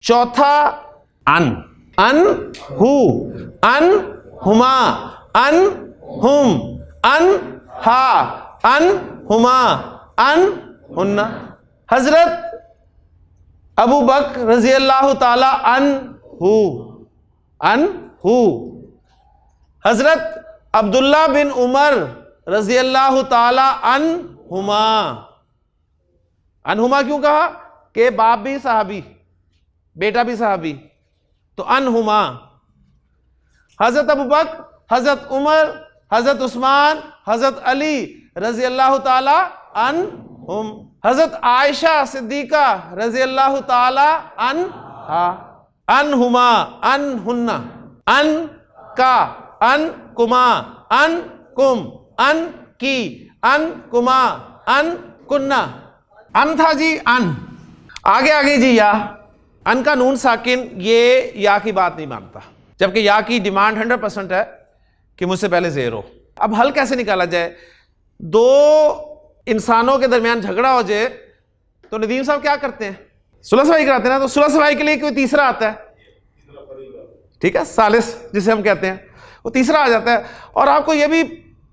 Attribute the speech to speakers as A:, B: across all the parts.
A: चौथा अन, अन हु, अन हुमा, अन हुम, अन हा, अन हुमा, अन हुन्ना। हजरत अबू बकर रजी अल्लाह ताला अन्हु, अन्हु। हजरत अब्दुल्ला बिन उमर रजी अल्लाह ताला अन्हुमा। अन्हुमा क्यों कहा? कि बाप भी सहाबी, बेटा भी सहाबी, तो अन्हुमा। हजरत अबू बकर, हजरत उमर, हजरत उस्मान, हजरत अली रजी अल्लाह ताला अन्हुम। हजरत आयशा सिद्दीका रजी अल्लाह ताला अन्हा। अन्हुमा, अन्हुन्ना, अन का, अन कुमा, अन कुम, अन की, अन कुमा, अन कुन्ना। अन था जी, अन। आगे आगे जी या। अन का नून साकिन ये या की बात नहीं मानता, जबकि या की डिमांड 100% है कि मुझसे पहले ज़ेर हो। अब हल कैसे निकाला जाए? दो इंसानों के दरमियान झगड़ा हो जाए तो नदीम साहब क्या करते हैं? सुलह सफाई कराते हैं ना। तो सुलह सफाई के लिए कोई तीसरा आता है, ठीक है, सालिस जिसे हम कहते हैं, वो तीसरा आ जाता है। और आपको यह भी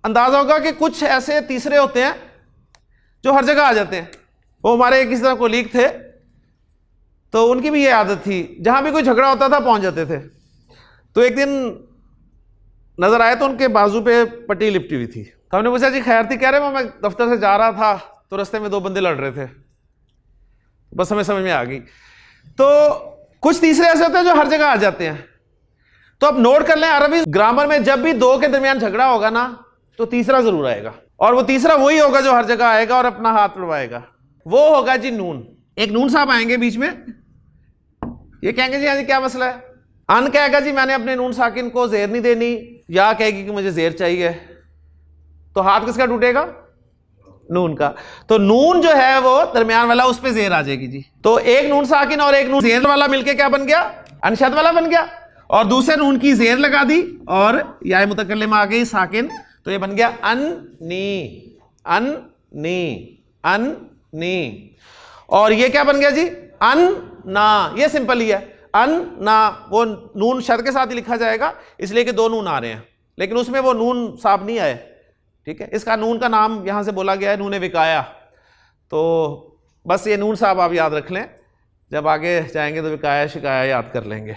A: अंदाजा होगा कि कुछ ऐसे तीसरे होते हैं जो हर जगह आ जाते हैं। वो हमारे किसी तरह कोलीग थे, तो उनकी भी ये आदत थी, जहां भी कोई झगड़ा होता था पहुंच जाते थे। तो एक दिन नजर आए तो उनके बाजू पे पट्टी लिपटी हुई थी। तो हमने पूछा जी खैर थी? कह रहे मैं दफ्तर से जा रहा था तो रास्ते में दो बंदे लड़ रहे थे, बस हमें समझ में आ गई। तो कुछ तीसरे ऐसे होते हैं जो हर जगह आ जाते हैं। तो अब नोट कर लें, अरबी ग्रामर में जब भी दो के दरमियान झगड़ा होगा ना तो तीसरा जरूर आएगा, और वो तीसरा वही होगा जो हर जगह आएगा और अपना हाथ उड़वाएगा। वो होगा जी नून। एक नून साहब आएंगे बीच में, ये कहेंगे जी हाँ जी क्या मसला है? अन कहेगा जी मैंने अपने नून साकिन को जेर नहीं देनी, या कहेगी कि मुझे जेर चाहिए। तो हाथ किसका टूटेगा? नून का। तो नून जो है वो दरमियान वाला, उस पे जेर आ जाएगी जी। तो एक नून साकिन और एक नून जेर वाला मिलके क्या बन गया? अनशद वाला बन गया। और दूसरे नून की जेर लगा दी और या मुतकल्लिम आ गई साकिन, तो ये बन गया अन नी, अन नी, अन नी। और ये क्या बन गया जी? अन ना। ये सिंपल ही है, अन ना। वो नून शद के साथ ही लिखा जाएगा, इसलिए कि दो नून आ रहे हैं, लेकिन उसमें वो नून साहब नहीं आए, ठीक है। इसका नून का नाम यहां से बोला गया है नून विकाया। तो बस ये नून साहब आप याद रख लें, जब आगे जाएंगे तो विकाया शिकाया याद कर लेंगे।